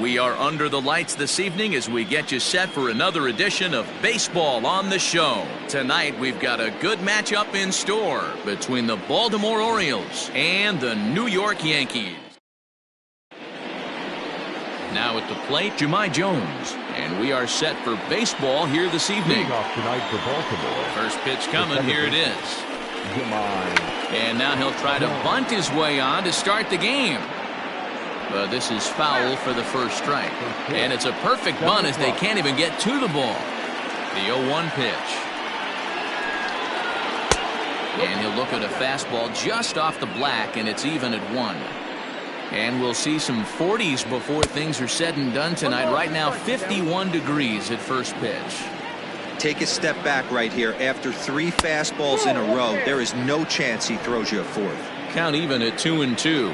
We are under the lights this evening as we get you set for another edition of Baseball on the Show. Tonight we've got a good matchup in store between the Baltimore Orioles and the New York Yankees. Now at the plate, Jahmai Jones, and we are set for baseball here this evening. Off tonight for Baltimore. First pitch coming, here it is. Jahmai. And now he'll try to bunt his way on to start the game. But this is foul for the first strike. And it's a perfect bunt as they can't even get to the ball. The 0-1 pitch. And he'll look at a fastball just off the black, and it's even at 1. And we'll see some 40s before things are said and done tonight. Right now, 51 degrees at first pitch. Take a step back right here. After 3 fastballs in a row, there is no chance he throws you a 4th. Count even at 2-2.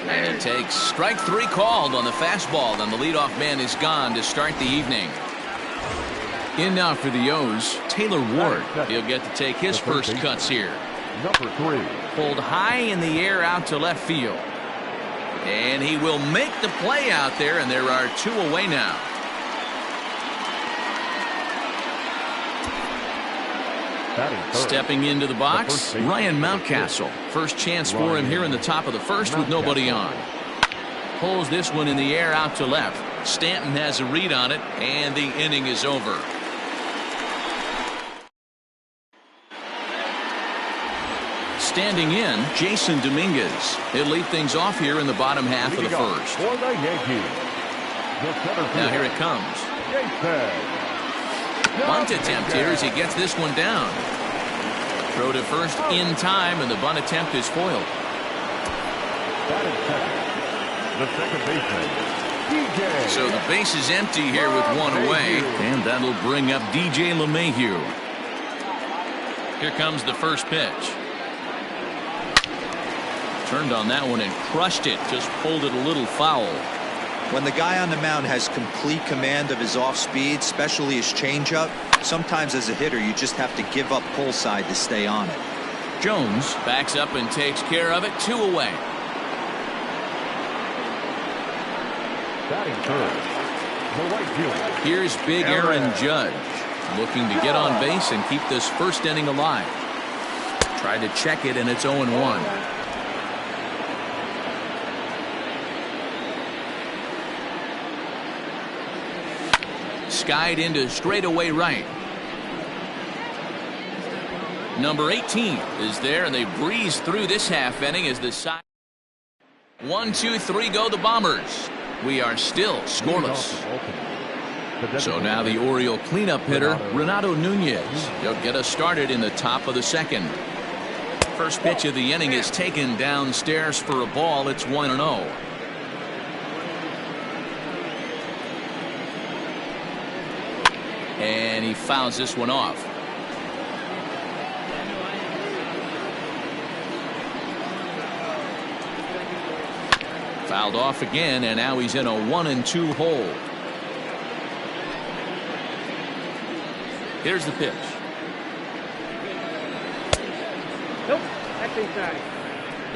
And he takes strike 3 called on the fastball, and the leadoff man is gone to start the evening. In now for the O's, Taylor Ward. He'll get to take his first cuts here. Number 3. Pulled high in the air out to left field. And he will make the play out there, and there are 2 away now. Stepping into the box, Ryan Mountcastle. First chance for him here in the top of the first with nobody on. Pulls this one in the air out to left. Stanton has a read on it, and the inning is over. Standing in, Jason Dominguez. He'll lead things off here in the bottom half of the first. For the Yankees. Now here it comes. Bunt attempt here as he gets this one down. Throw to first in time, and the bunt attempt is foiled. The second baseman, DJ. So the base is empty here with 1 away, and that'll bring up DJ LeMahieu. Here comes the first pitch. Turned on that one and crushed it. Just pulled it a little foul. When the guy on the mound has complete command of his off speed, especially his changeup, sometimes as a hitter you just have to give up pull side to stay on it. Jones backs up and takes care of it. 2 away. Batting third, the right fielder. Here's big Aaron Judge, looking to get on base and keep this first inning alive. Tried to check it, and it's 0-1. Skied into straightaway right. Number 18 is there, and they breeze through this half inning as the side. 1, 2, 3 go the Bombers. We are still scoreless. So now the Oriole cleanup hitter, Renato Nunez. He'll get us started in the top of the second. First pitch of the inning is taken downstairs for a ball. It's 1-0. And he fouls this one off. Fouled off again, and now he's in a 1-2 hole. Here's the pitch. Nope, that's inside.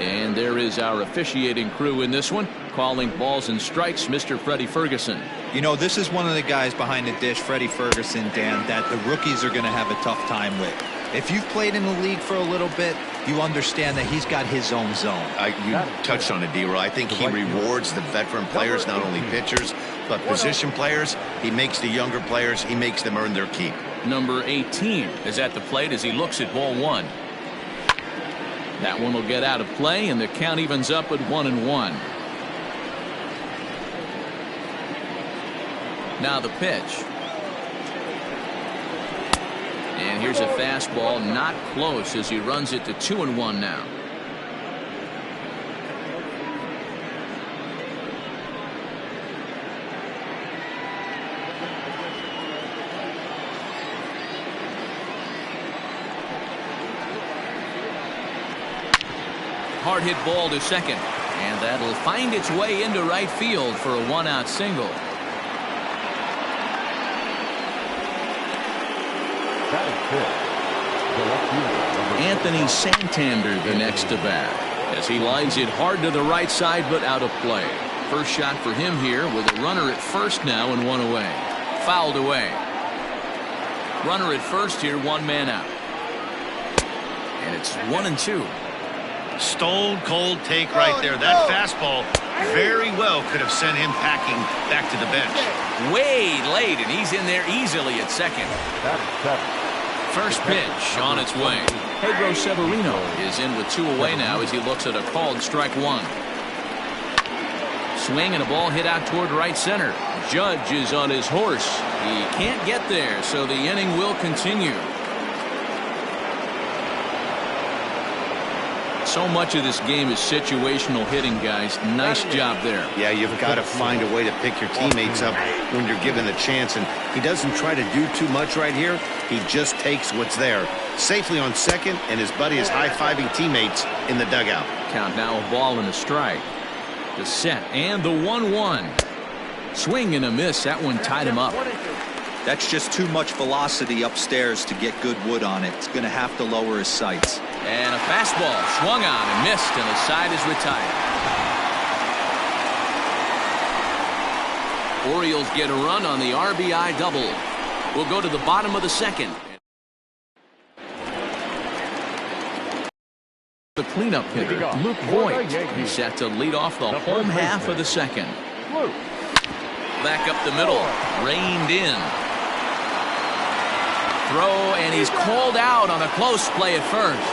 And there is our officiating crew in this one, calling balls and strikes, Mr. Freddie Ferguson. You know, this is one of the guys behind the dish, Freddie Ferguson, Dan, that the rookies are going to have a tough time with. If you've played in the league for a little bit, you understand that he's got his own zone. You touched on it, D-Roy. I think he rewards the veteran players, not only pitchers, but position players. He makes the younger players, he makes them earn their keep. Number 18 is at the plate as he looks at ball 1. That one will get out of play, and the count evens up at 1-1. Now the pitch. And here's a fastball not close as he runs it to 2-1 now. Hard hit ball to second, and that'll find its way into right field for a 1-out single. Anthony Santander the next to bat. as he lines it hard to the right side, but out of play. First shot for him here with a runner at first now and one away. Fouled away. Runner at first here, one man out. And it's 1-2. Stone cold take right there. That fastball very well could have sent him packing back to the bench. Way late, and he's in there easily at second. First pitch on its way. Pedro Severino is in with 2 away now as he looks at a called strike 1. Swing and a ball hit out toward right center. Judge is on his horse. He can't get there, so the inning will continue. So much of this game is situational hitting, guys. Nice job there. Yeah, you've got to find a way to pick your teammates up when you're given the chance, and he doesn't try to do too much right here. He just takes what's there. Safely on second, and his buddy is high-fiving teammates in the dugout. Count now, a ball and a strike. The set and the 1-1. Swing and a miss. That one tied him up. That's just too much velocity upstairs to get good wood on it. It's going to have to lower his sights. And a fastball swung on and missed, and the side is retired. Orioles get a run on the RBI double. We'll go to the bottom of the second. The cleanup hitter, Luke Voigt, is set to lead off the home half of the second. Back up the middle, reined in. Throw, and he's called out on a close play at first.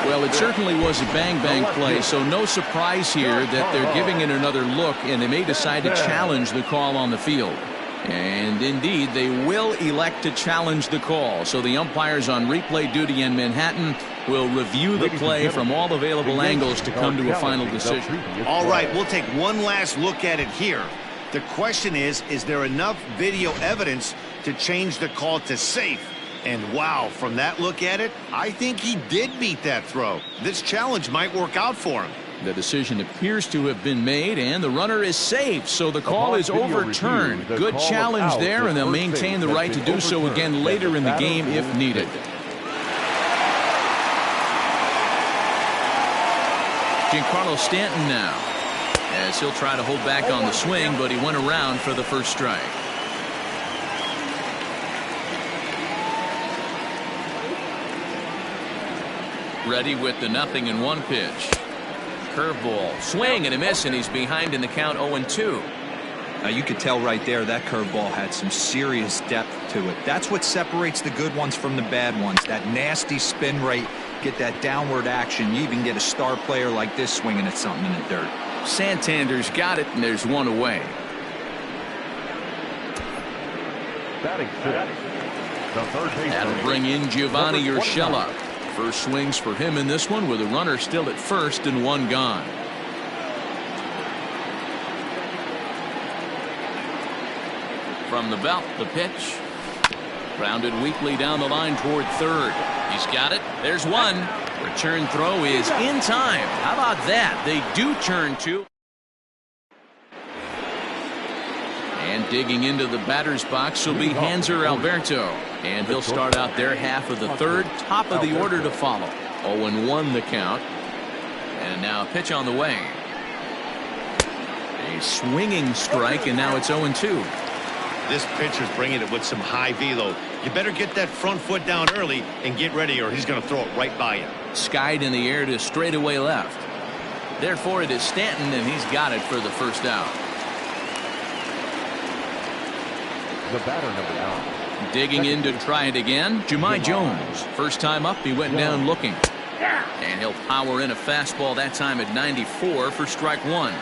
Well, it certainly was a bang-bang play, so no surprise here that they're giving it another look, and they may decide to challenge the call on the field. And indeed, they will elect to challenge the call. So the umpires on replay duty in Manhattan will review the play from all available angles to come to a final decision. All right, we'll take one last look at it here. The question is there enough video evidence to change the call to safe? And wow, from that look at it, I think he did beat that throw. This challenge might work out for him. The decision appears to have been made, and the runner is safe, so the call is overturned. Good challenge there, and they'll maintain the right to do so again later in the game if needed. Giancarlo Stanton now, as he'll try to hold back on the swing, but he went around for the first strike. Ready with the 0-1 pitch. Curveball, swing and a miss, and he's behind in the count 0-2. Now you could tell right there that curveball had some serious depth to it. That's what separates the good ones from the bad ones. That nasty spin rate, get that downward action. You even get a star player like this swinging at something in the dirt. Santander's got it, and there's one away. Batting fifth, the third baseman. That'll bring in Giovanni Urshela. First swings for him in this one with a runner still at first and one gone. From the belt, the pitch. Grounded weakly down the line toward third. He's got it. There's one. Return throw is in time. How about that? They do turn two. And digging into the batter's box will be Hanser Alberto. And he'll start out their half of the third. Top of the order to follow. 0-1 the count. And now a pitch on the way. A swinging strike, and now it's 0-2. This pitcher's bringing it with some high velo. You better get that front foot down early and get ready, or he's going to throw it right by you. Skied in the air to straightaway left. Therefore, it is Stanton, and he's got it for the first out. The batter, number 9. Digging in to try it again, Jahmai Jones. First time up, he went down looking. And he'll power in a fastball that time at 94 for strike one.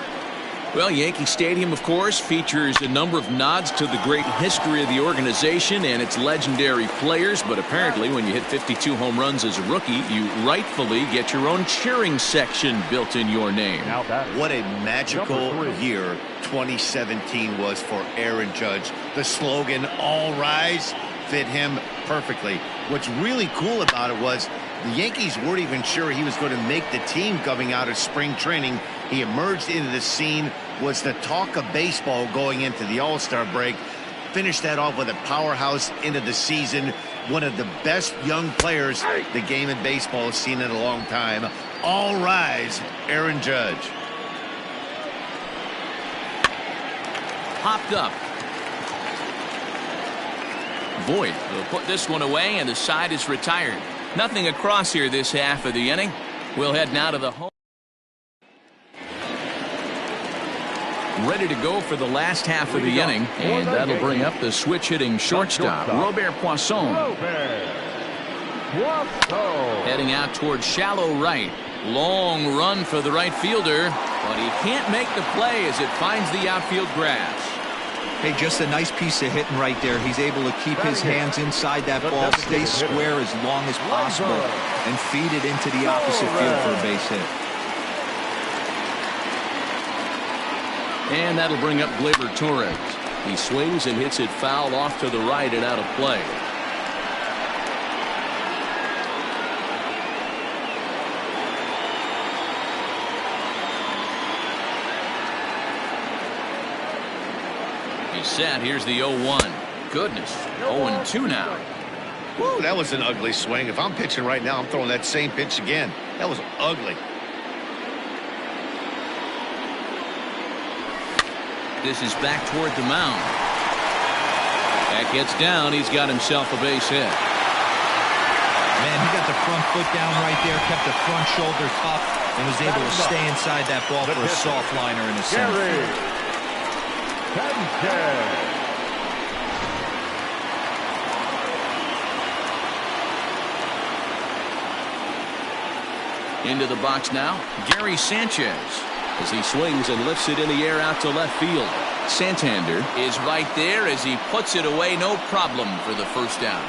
Well, Yankee Stadium, of course, features a number of nods to the great history of the organization and its legendary players, but apparently when you hit 52 home runs as a rookie, you rightfully get your own cheering section built in your name. What a magical year 2017 was for Aaron Judge. The slogan, "All Rise," fit him perfectly. What's really cool about it was the Yankees weren't even sure he was going to make the team coming out of spring training. He emerged into the scene, was the talk of baseball going into the All-Star break, finished that off with a powerhouse into the season, one of the best young players the game in baseball has seen in a long time. All rise, Aaron Judge. Popped up. Voigt will put this one away, and the side is retired. Nothing across here this half of the inning. We'll head now to the home. Ready to go for the last half of the inning, and that'll bring up the switch-hitting shortstop, Robert Poisson. Heading out towards shallow right. Long run for the right fielder, but he can't make the play as it finds the outfield grass. Hey, just a nice piece of hitting right there. He's able to keep his hands inside that ball, stay square as long as possible, and feed it into the opposite field for a base hit. And that'll bring up Gleyber Torres. He swings and hits it foul off to the right and out of play. He's set. Here's the 0-1. Goodness, 0-2 now. Woo, that was an ugly swing. If I'm pitching right now, I'm throwing that same pitch again. That was ugly. This is back toward the mound. That gets down. He's got himself a base hit. Man, he got the front foot down right there, kept the front shoulder up, and was able to stay inside that ball for a soft liner in the center field. Into the box now, Gary Sanchez, as he swings and lifts it in the air out to left field. Santander is right there as he puts it away, no problem for the first down.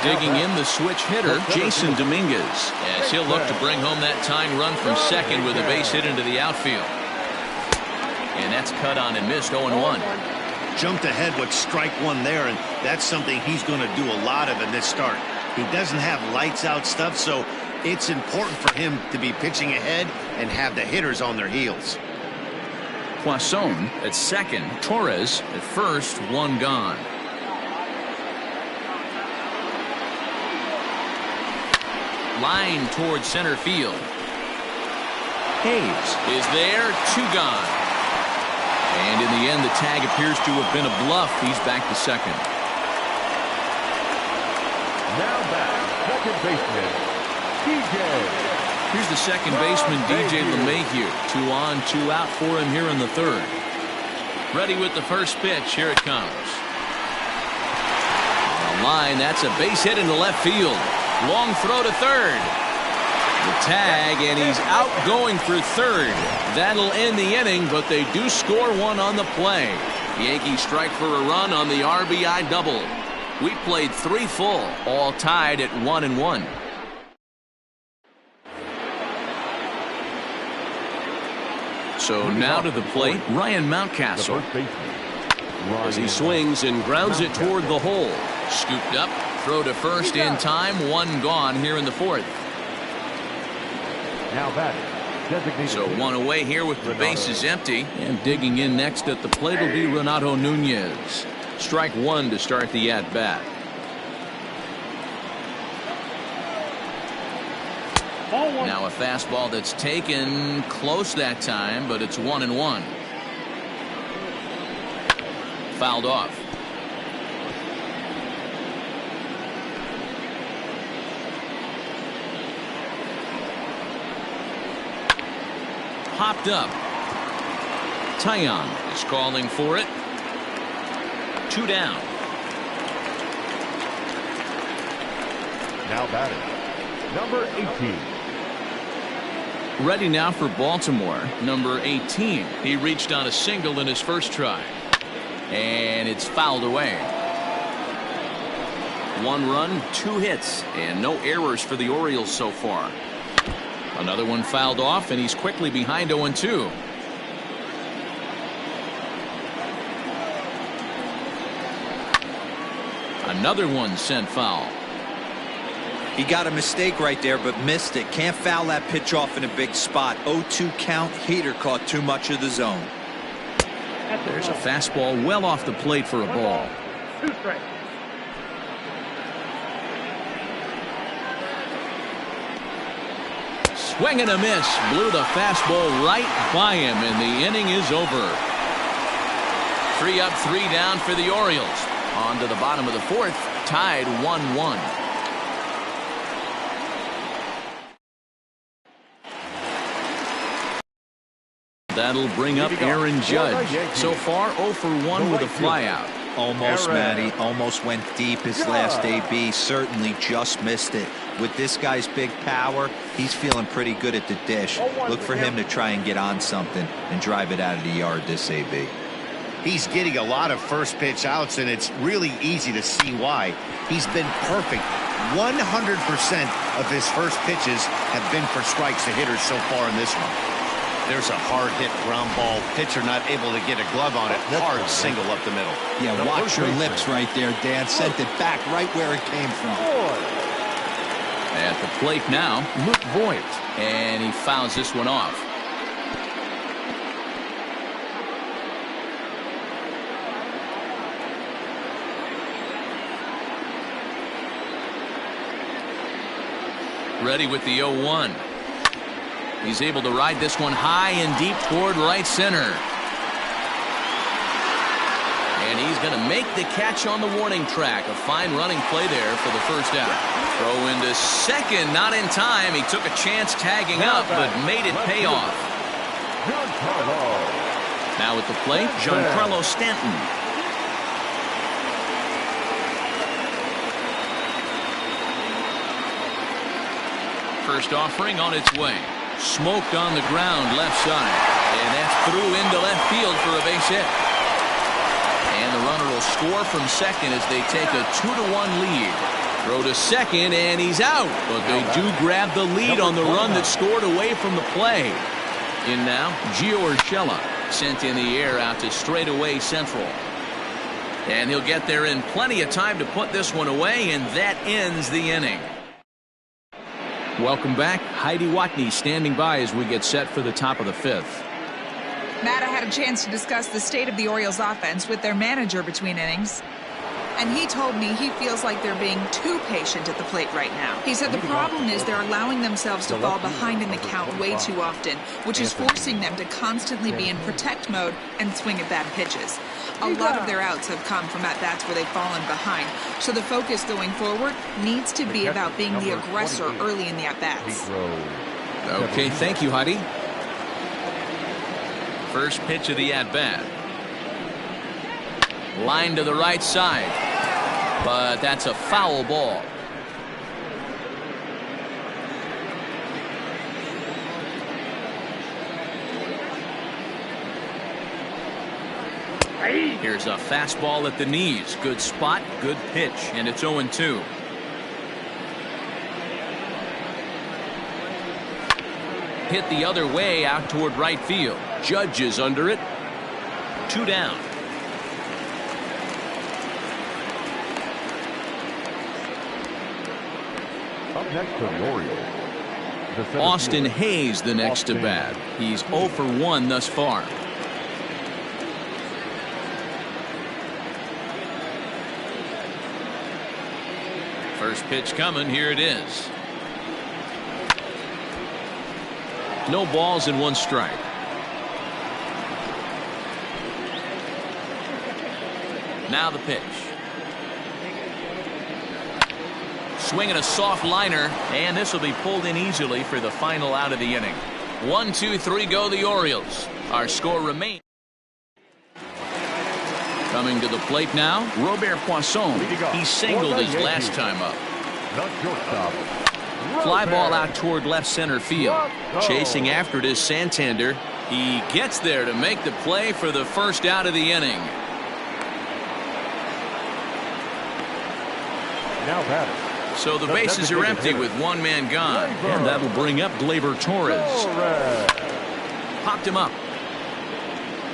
Digging in the switch hitter, Jason Dominguez, as he'll look to bring home that tying run from second with a base hit into the outfield. And that's cut on and missed. 0-1. Jumped ahead with strike one there, and that's something he's going to do a lot of in this start. He doesn't have lights out stuff, so it's important for him to be pitching ahead and have the hitters on their heels. Poisson at second, Torres at first, one gone. Line towards center field. Hayes is there, two gone. And in the end, the tag appears to have been a bluff. He's back to second. Now back, second baseman, DJ. Here's the second baseman, DJ LeMahieu. 2 on, 2 out for him here in the third. Ready with the first pitch. Here it comes. On the line, that's a base hit into left field. Long throw to third. The tag, and he's out going for third. That'll end the inning, but they do score one on the play. The Yankees strike for a run on the RBI double. We played 3 full, all tied at 1-1. So now to the plate, Ryan Mountcastle. As he swings and grounds it toward the hole. Scooped up, throw to first in time, 1 gone here in the fourth. Now batting, designated. So 1 away here with the bases empty. And digging in next at the plate will be Renato Nunez. Strike 1 to start the at-bat. Now a fastball that's taken close that time, but it's 1-1. Fouled off. Popped up. Taillon is calling for it. 2 down. Now batting, number 18. Ready now for Baltimore, number 18. He reached on a single in his first try. And it's fouled away. 1 run, 2 hits, and no errors for the Orioles so far. Another one fouled off, and he's quickly behind 0-2. Another one sent foul. He got a mistake right there, but missed it. Can't foul that pitch off in a big spot. 0-2 count. Heater caught too much of the zone. There's a fastball well off the plate for a ball. 2 strikes. Swing and a miss. Blew the fastball right by him, and the inning is over. 3 up, 3 down for the Orioles. On to the bottom of the 4th, tied 1-1. That'll bring up Aaron Judge. So far, 0 for 1 with a flyout. Almost, Matty. Almost went deep his last AB. Certainly just missed it. With this guy's big power, he's feeling pretty good at the dish. Look for him to try and get on something and drive it out of the yard this AB. He's getting a lot of first pitch outs, and it's really easy to see why. He's been perfect. 100% of his first pitches have been for strikes to hitters so far in this one. There's a hard hit ground ball. Pitcher not able to get a glove on it. Hard single up the middle. Yeah, watch your lips right there, Dan. Sent it back right where it came from. At the plate now, Luke Voigt. And he fouls this one off. Ready with the 0-1. He's able to ride this one high and deep toward right center. And he's going to make the catch on the warning track. A fine running play there for the first out. Throw into second, not in time. He took a chance tagging up, but made it pay off. Now at the plate, Giancarlo Stanton. First offering on its way. Smoked on the ground left side. And that's through into left field for a base hit. And the runner will score from second as they take a 2-1 lead. Throw to second, and he's out. But they do grab the lead on the run that scored away from the play. In now, Gio Urshela sent in the air out to straightaway central. And he'll get there in plenty of time to put this one away, and that ends the inning. Welcome back. Heidi Watney standing by as we get set for the top of the 5th. Matt, I had a chance to discuss the state of the Orioles offense with their manager between innings. And he told me he feels like they're being too patient at the plate right now. He said the problem is they're allowing themselves to fall behind in the count way too often, which is forcing them to constantly be in protect mode and swing at bad pitches. A lot of their outs have come from at-bats where they've fallen behind. So the focus going forward needs to be about being the aggressor early in the at-bats. Okay, thank you, Heidi. First pitch of the at-bat. Line to the right side. But that's a foul ball. Here's a fastball at the knees. Good spot, good pitch, and it's 0-2. Hit the other way out toward right field. Judge is under it. 2 down. Up next to the Orioles. Austin Hayes the next to bat. He's 0 for 1 thus far. First pitch coming. Here it is. No balls and 1 strike. Now the pitch. Swinging a soft liner, and this will be pulled in easily for the final out of the inning. 1, 2, 3 go the Orioles. Our score remains. Coming to the plate now, Robert Poisson. He singled his last time up. Fly ball out toward left center field. Chasing after it is Santander. He gets there to make the play for the first out of the inning. Now batting. So the bases are empty with 1 man gone. And that'll bring up Gleyber Torres. Popped him up.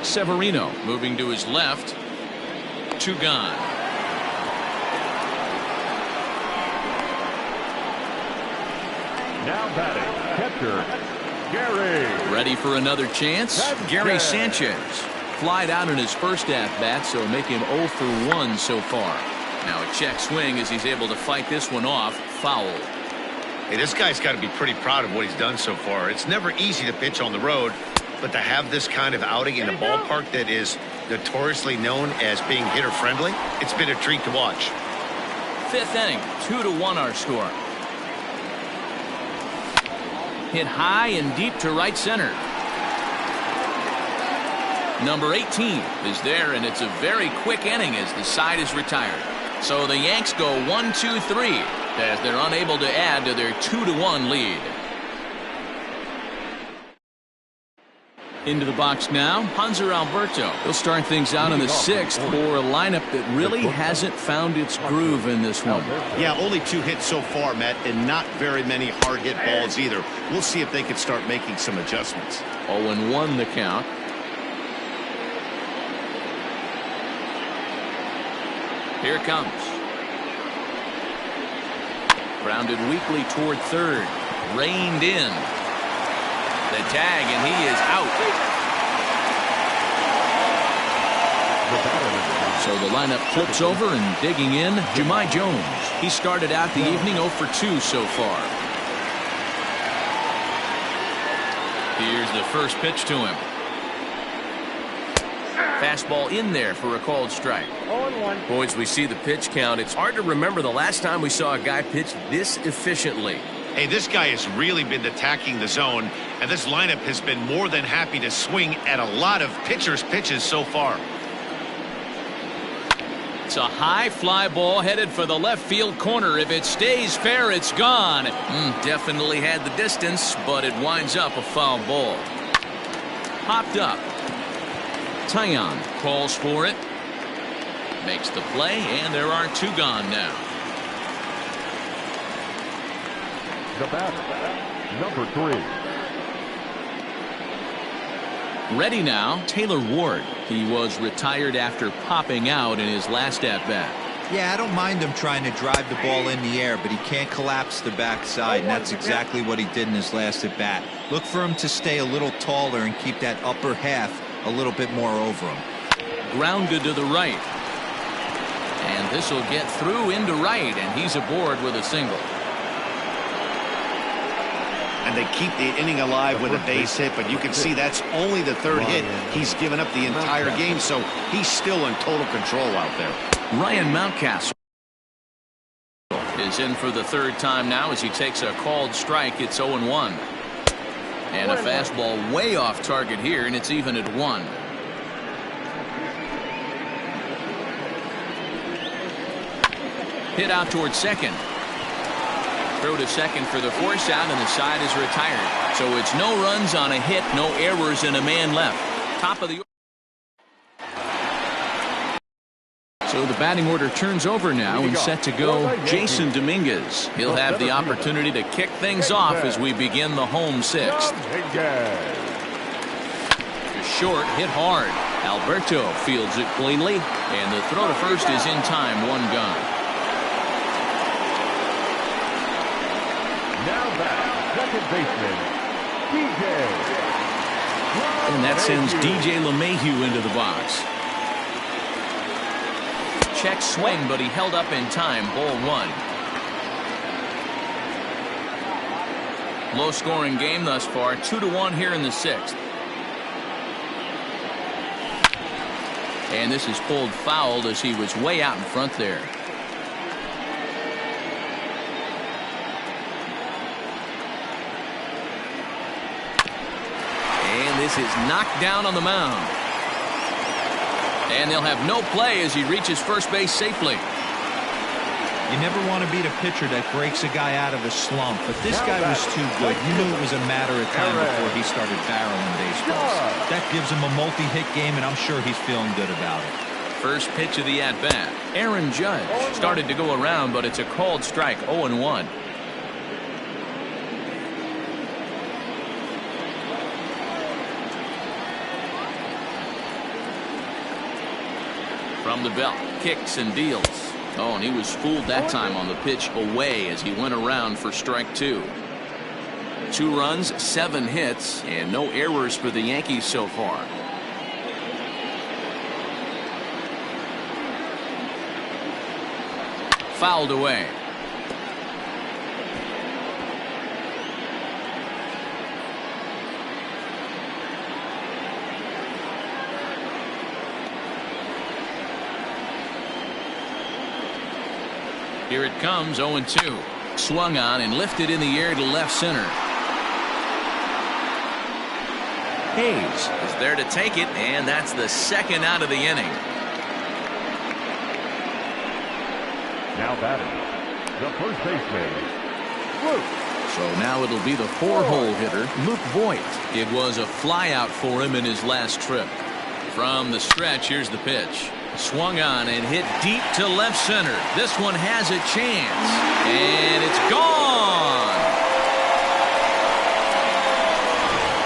Severino moving to his left. 2 gone. Now batting, catcher, Gary. Ready for another chance? Gary Sanchez. Flied out in his first at-bat, so make him 0 for 1 so far. Now a check swing as he's able to fight this one off. Foul. Hey, this guy's got to be pretty proud of what he's done so far. It's never easy to pitch on the road, but to have this kind of outing in a ballpark that is notoriously known as being hitter-friendly, it's been a treat to watch. Fifth inning, 2-1 our score. Hit high and deep to right center. Number 18 is there, and it's a very quick inning as the side is retired. So the Yanks go 1-2-3 as they're unable to add to their 2-1 lead. Into the box now, Hanser Alberto. He'll start things out in the sixth for a lineup that really hasn't found its groove in this one. Yeah, only 2 hits so far, Matt, and not very many hard hit balls either. We'll see if they can start making some adjustments. 0-1 the count. Here it comes. Grounded weakly toward third. Reined in. The tag, and he is out. So the lineup flips over, and digging in, Jahmai Jones. He started out the evening 0 for 2 so far. Here's the first pitch to him. Fastball in there for a called strike. 0-1. Boys, we see the pitch count. It's hard to remember the last time we saw a guy pitch this efficiently. Hey, this guy has really been attacking the zone, and this lineup has been more than happy to swing at a lot of pitchers' pitches so far. It's a high fly ball headed for the left field corner. If it stays fair, it's gone. Definitely had the distance, but it winds up a foul ball. Popped up. Taillon calls for it. Makes the play, and there are 2 gone now. The batter, number 3. Ready now, Taylor Ward. He was retired after popping out in his last at-bat. Yeah, I don't mind him trying to drive the ball in the air, but he can't collapse the backside, and that's exactly what he did in his last at-bat. Look for him to stay a little taller and keep that upper half a little bit more over him. Grounded to the right. And this will get through into right, and he's aboard with a single. And they keep the inning alive with a base hit, but you can see that's only the 3rd hit. He's given up the entire game, so he's still in total control out there. Ryan Mountcastle is in for the 3rd time now as he takes a called strike. It's 0-1. And a fastball way off target here, and it's even at 1. Hit out towards second. Throw to second for the force out, and the side is retired. So it's no runs on a hit, no errors, and a man left. Top of the. So the batting order turns over now and set to go Jason Dominguez. He'll have the opportunity to kick things off as we begin the home 6th. Short, hit hard. Alberto fields it cleanly, and the throw to first is in time, 1 gone. Now back, second baseman, DJ. And that sends DJ LeMahieu into the box. Check swing, but he held up in time. Ball 1. Low scoring game thus far. 2-1 here in the 6th. And this is pulled fouled as he was way out in front there. And this is knocked down on the mound. And they'll have no play as he reaches first base safely. You never want to beat a pitcher that breaks a guy out of a slump, but this guy was too good. You knew it was a matter of time before he started barreling baseballs. That gives him a multi-hit game, and I'm sure he's feeling good about it. First pitch of the at-bat. Aaron Judge started to go around, but it's a called strike. 0-1. From the belt, kicks and deals. Oh, and he was fooled that time on the pitch away as he went around for strike 2. 2 runs, 7 hits, and no errors for the Yankees so far. Fouled away. Here it comes, 0-2. Swung on and lifted in the air to left center. Hayes is there to take it, and that's the second out of the inning. Now batting, the first baseman, Luke. So now it'll be the 4-hole hitter, Luke Voigt. It was a flyout for him in his last trip. From the stretch, here's the pitch. Swung on and hit deep to left center. This one has a chance, and it's gone.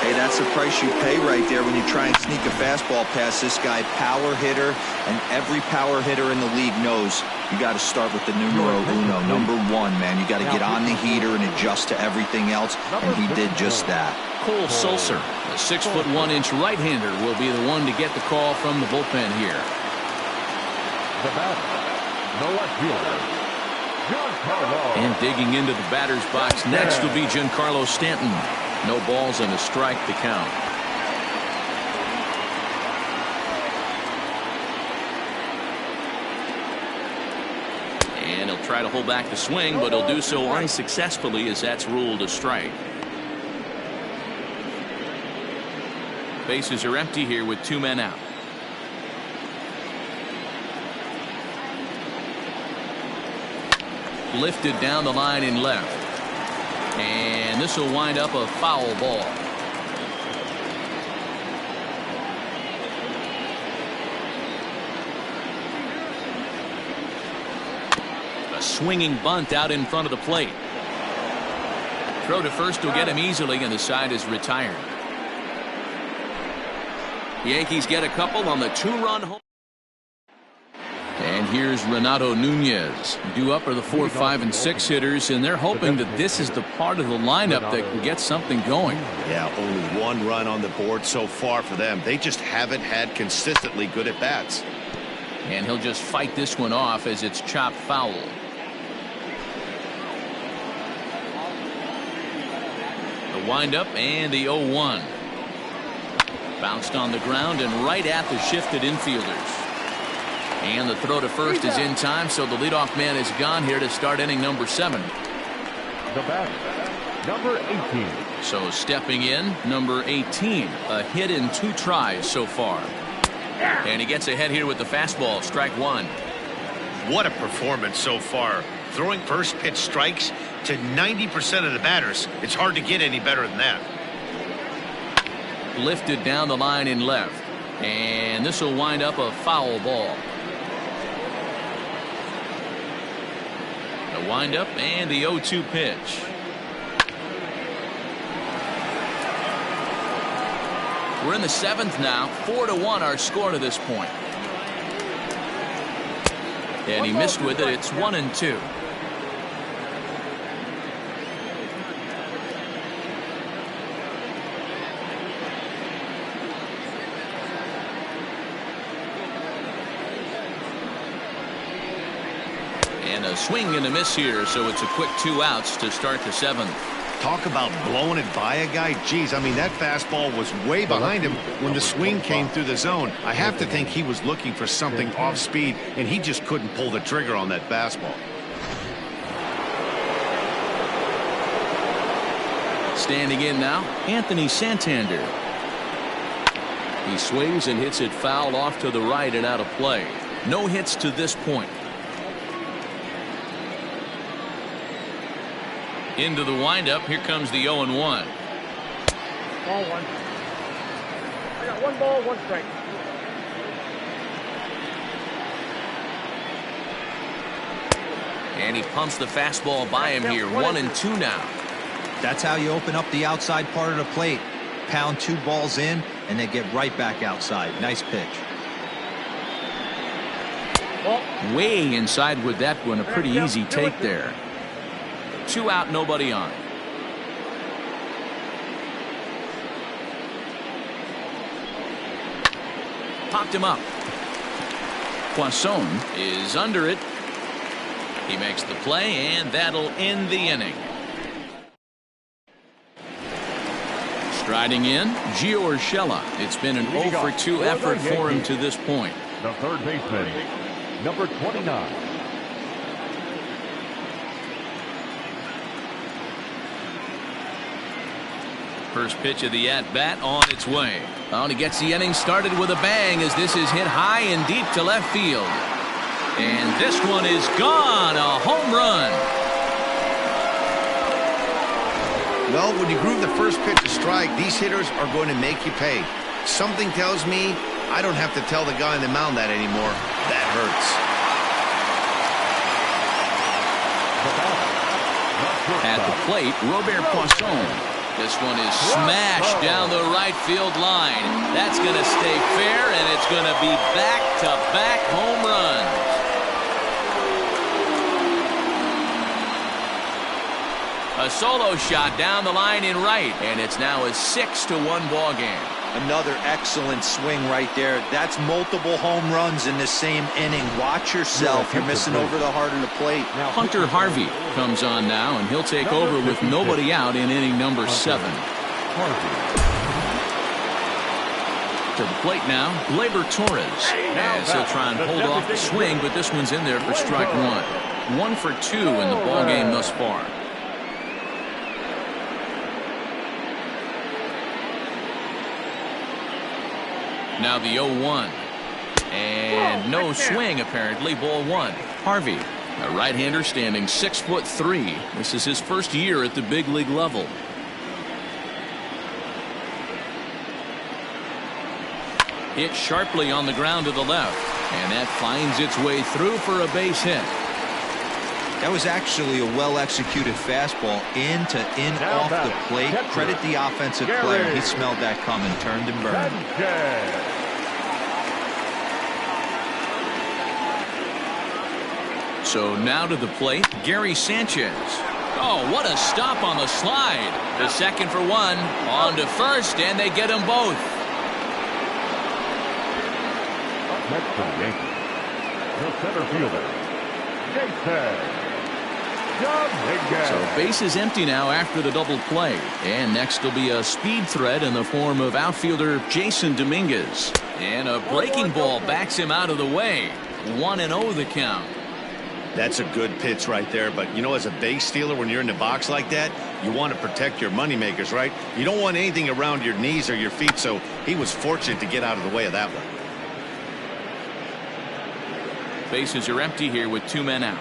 Hey, that's the price you pay right there when you try and sneak a fastball past this guy. Power hitter, and every power hitter in the league knows you got to start with the numero uno, number 1, man. You got to get on the heater and adjust to everything else, and he did just that. Cole Sulser, the 6'1" right-hander, will be the one to get the call from the bullpen here. The batter, the left fielder, Giancarlo. And digging into the batter's box next will be Giancarlo Stanton. No balls and a strike to count. And he'll try to hold back the swing, but he'll do so unsuccessfully as that's ruled a strike. Bases are empty here with 2 men out. Lifted down the line in left. And this will wind up a foul ball. A swinging bunt out in front of the plate. Throw to first will get him easily, and the side is retired. The Yankees get a couple on the 2-run home. And here's Renato Nunez. Due up are the 4, 5, and 6 hitters, and they're hoping that this is the part of the lineup that can get something going. Yeah, only 1 run on the board so far for them. They just haven't had consistently good at-bats. And he'll just fight this one off as it's chopped foul. The windup and the 0-1. Bounced on the ground and right at the shifted infielders. And the throw to first is in time, so the leadoff man is gone here to start inning number 7. The batter, number 18. So stepping in, number 18. A hit in 2 tries so far. And he gets ahead here with the fastball, strike 1. What a performance so far. Throwing first pitch strikes to 90% of the batters. It's hard to get any better than that. Lifted down the line in left. And this will wind up a foul ball. The windup and the 0-2 pitch. We're in the 7th now. 4-1 our score to this point. And he missed with it. It's 1-2. And a swing and a miss here, so it's a quick 2 outs to start the 7th. Talk about blowing it by a guy. Geez, I mean, that fastball was way behind him when the swing came through the zone. I have to think he was looking for something off speed, and he just couldn't pull the trigger on that fastball. Standing in now, Anthony Santander. He swings and hits it foul off to the right and out of play. No hits to this point. Into the windup. Here comes the 0-1. Ball 1. I got 1 ball, 1 strike. And he pumps the fastball by him here. 1-2 now. That's how you open up the outside part of the plate. Pound 2 balls in, and they get right back outside. Nice pitch. Way inside with that one. A pretty easy take there. 2 out, nobody on. Popped him up. Poisson is under it. He makes the play, and that'll end the inning. Striding in, Gio Urshela. It's been an 0-for-2 effort for him to this point. The third baseman, number 29. First pitch of the at-bat on its way. Well, he gets the inning started with a bang as this is hit high and deep to left field. And this one is gone. A home run. Well, when you groove the first pitch to strike, these hitters are going to make you pay. Something tells me I don't have to tell the guy on the mound that anymore. That hurts. At the plate, Robert Poisson. This one is smashed down the right field line. That's going to stay fair, and it's going to be back-to-back home runs. A solo shot down the line in right, and it's now a 6-1 ball game. Another excellent swing right there. That's multiple home runs in the same inning. Watch yourself. You're missing over the heart of the plate. Hunter Harvey comes on now, and he'll take over with nobody out in inning number 7. To the plate now, Gleyber Torres. As he'll try and hold off the swing, but this one's in there for strike 1. 1 for 2 in the ball game thus far. Now the 0-1. And no swing, apparently. Ball 1. Harvey, a right-hander standing 6'3". This is his first year at the big league level. Hit sharply on the ground to the left. And that finds its way through for a base hit. That was actually a well-executed fastball in off the plate. Credit the offensive player. He smelled that coming, turned and burned. So now to the plate, Gary Sanchez. Oh, what a stop on the slide. The second for 1, on to first, and they get them both. Next for the Yankees, the center fielder, Jason. So base is empty now after the double play. And next will be a speed threat in the form of outfielder Jason Dominguez. And a breaking ball backs him out of the way. 1-0 the count. That's a good pitch right there. But, you know, as a base stealer, when you're in the box like that, you want to protect your moneymakers, right? You don't want anything around your knees or your feet. So he was fortunate to get out of the way of that one. Bases are empty here with 2 men out.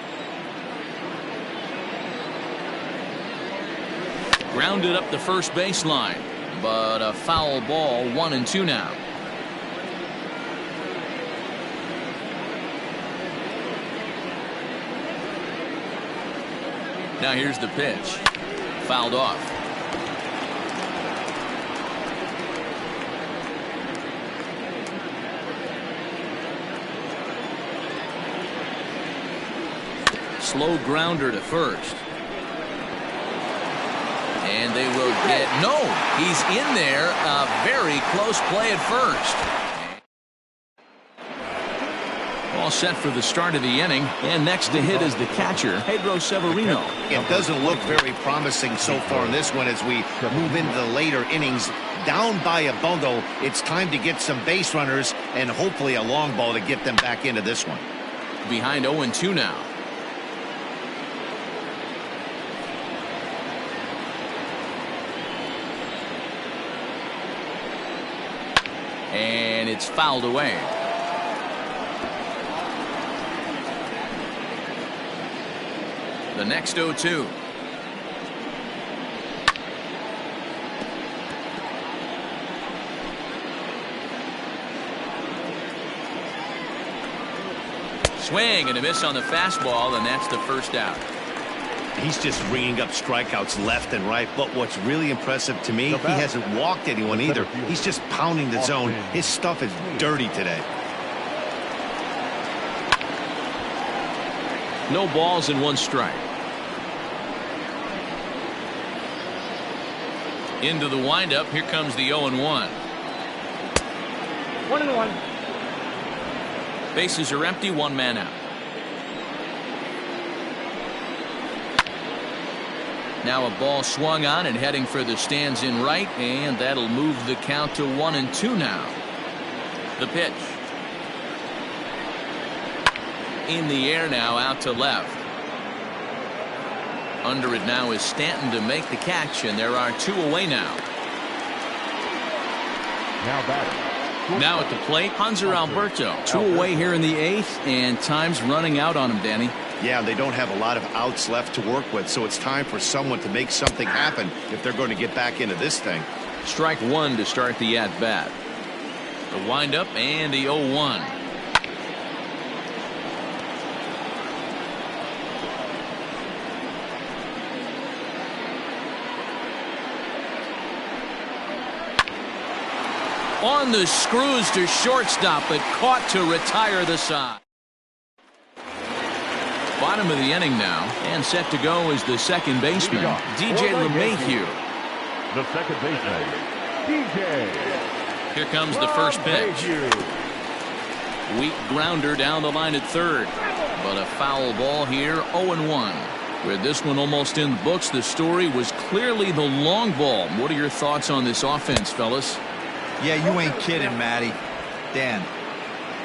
Grounded up the first baseline, but a foul ball. 1-2 now. Now here's the pitch. Fouled off. Slow grounder to first. And they will get, no, he's in there. A very close play at first. All set for the start of the inning. And next to hit is the catcher, Pedro Severino. It doesn't look very promising so far in this one as we move into the later innings. Down by a bundle, it's time to get some base runners and hopefully a long ball to get them back into this one. Behind 0-2 now. And it's fouled away. The next 0-2. Swing and a miss on the fastball, and that's the first out. He's just ringing up strikeouts left and right, but what's really impressive to me, he hasn't walked anyone either. He's just pounding the zone. His stuff is dirty today. No balls and 1 strike. Into the windup. Here comes the 0-1. 1-1. Bases are empty. 1 man out. Now a ball swung on and heading for the stands in right, and that'll move the count to 1-2 now. The pitch. In the air now, out to left. Under it now is Stanton to make the catch, and there are 2 away now. Now batting. Now at the plate, Hanser Alberto. 2 away here in the 8th, and time's running out on him, Danny. Yeah, they don't have a lot of outs left to work with, so it's time for someone to make something happen if they're going to get back into this thing. Strike 1 to start the at-bat. The windup and the 0-1. On the screws to shortstop, but caught to retire the side. Bottom of the inning now, and set to go is the second baseman, DJ LeMahieu. The second baseman, DJ. Here comes the first pitch. Weak grounder down the line at third, but a foul ball here, 0-1. With this one almost in the books, the story was clearly the long ball. What are your thoughts on this offense, fellas? Yeah, you ain't kidding, Matty. Dan,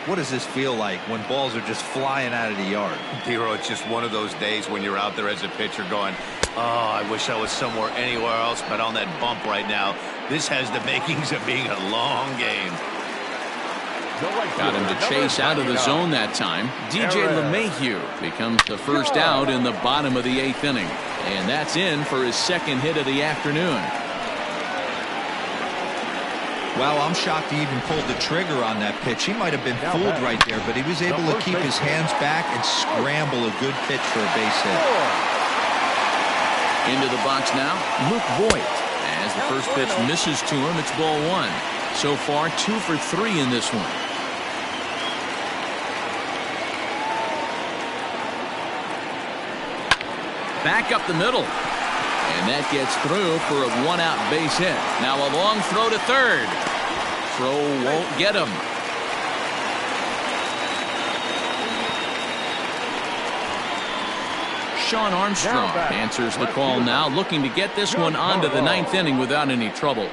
what does this feel like when balls are just flying out of the yard? Hero, it's just one of those days when you're out there as a pitcher going, oh, I wish I was somewhere anywhere else but on that bump right now. This has the makings of being a long game. Got him to chase out of the zone that time. DJ LeMahieu becomes the first out in the bottom of the 8th inning. And that's in for his second hit of the afternoon. Well, I'm shocked he even pulled the trigger on that pitch. He might have been fooled right there, but he was able to keep his hands back and scramble a good pitch for a base hit. Into the box now, Luke Voigt. As the first pitch misses to him, it's ball 1. So far, 2 for 3 in this one. Back up the middle. And that gets through for a 1-out base hit. Now a long throw to third. Throw won't get him. Sean Armstrong answers the call now, looking to get this one onto the 9th inning without any trouble.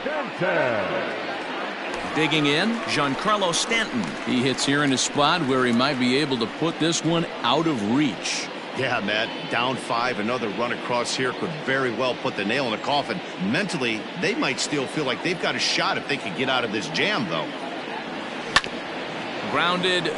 Digging in, Giancarlo Stanton. He hits here in a spot where he might be able to put this one out of reach. Yeah, Matt, down 5, another run across here could very well put the nail in the coffin. Mentally, they might still feel like they've got a shot if they can get out of this jam, though. Grounded.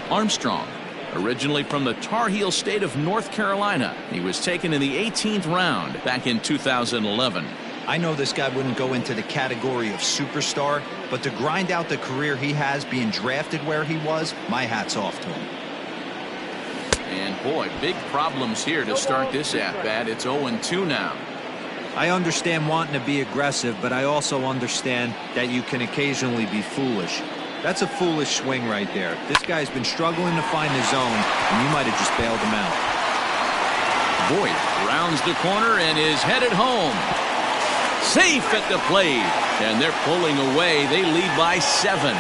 Armstrong, originally from the Tar Heel state of North Carolina. He was taken in the 18th round back in 2011. I know this guy wouldn't go into the category of superstar, but to grind out the career he has being drafted where he was, my hat's off to him. And boy, big problems here to start this at-bat. It's 0-2 now. I understand wanting to be aggressive, but I also understand that you can occasionally be foolish. That's a foolish swing right there. This guy's been struggling to find the zone, and you might have just bailed him out. Voigt rounds the corner and is headed home. Safe at the plate, and they're pulling away. They lead by 7.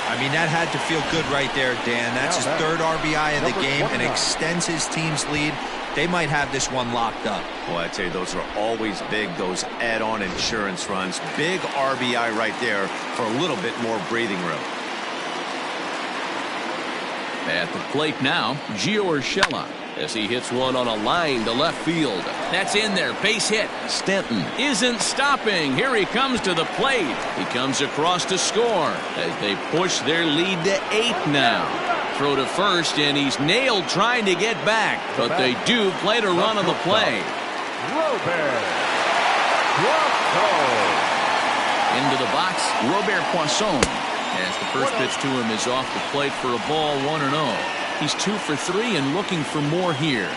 I mean, that had to feel good right there, Dan. That's his 3rd RBI of the game and extends his team's lead. They might have this one locked up. Well, I tell you, those are always big, those add-on insurance runs. Big RBI right there for a little bit more breathing room. At the plate now, Gio Urshela, as he hits one on a line to left field. That's in there, base hit. Stanton isn't stopping. Here he comes to the plate. He comes across to score as they push their lead to 8 now. Throw to first, and he's nailed trying to get back, but they do play to run on the play. Into the box, Robert Poisson, as the first pitch to him is off the plate for a ball, 1-0. He's 2 for 3 and looking for more here.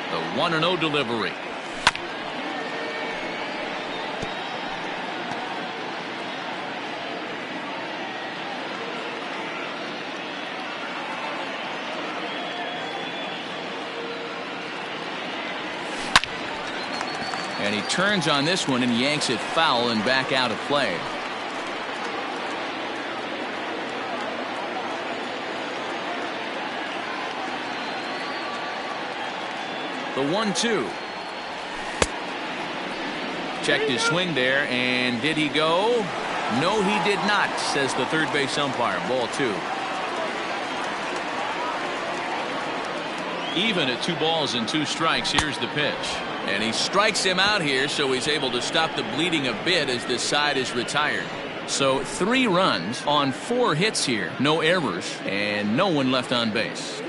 The 1-0 delivery. And he turns on this one and yanks it foul and back out of play. The 1-2. Checked his swing there, and did he go? No, he did not, says the third base umpire. Ball 2. Even at 2 balls and 2 strikes, here's the pitch. And he strikes him out here, so he's able to stop the bleeding a bit as this side is retired. So 3 runs on 4 hits here. No errors and no one left on base.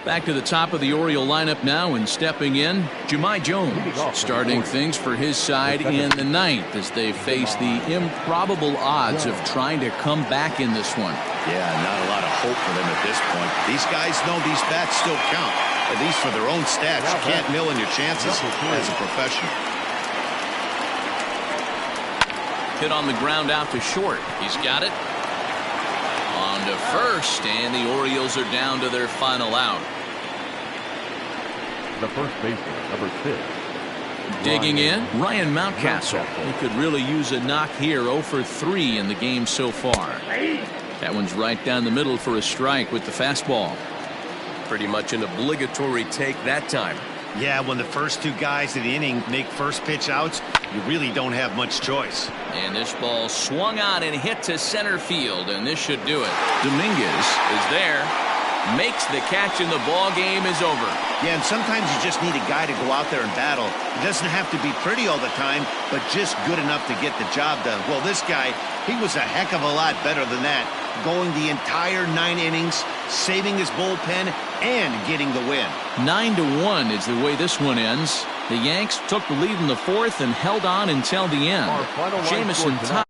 Back to the top of the Oriole lineup now, and stepping in, Jahmai Jones, starting things for his side in the 9th as they face the improbable odds of trying to come back in this one. Yeah, not a lot of hope for them at this point. These guys know these bats still count, at least for their own stats. You can't mill in your chances as a professional. Hit on the ground out to short. He's got it. On to first, and the Orioles are down to their final out. The first baseman, number 6. Digging in, Ryan Mountcastle. He could really use a knock here. 0 for 3 in the game so far. That one's right down the middle for a strike with the fastball. Pretty much an obligatory take that time. Yeah, when the first 2 guys of the inning make first pitch outs, you really don't have much choice. And this ball swung on and hit to center field, and this should do it. Dominguez is there, makes the catch, and the ball game is over. Yeah, and sometimes you just need a guy to go out there and battle. It doesn't have to be pretty all the time, but just good enough to get the job done. Well, this guy, he was a heck of a lot better than that, going the entire 9 innings, saving his bullpen, and getting the win. 9-1 is the way this one ends. The Yanks took the lead in the 4th and held on until the end. Our final line Jamison score tonight.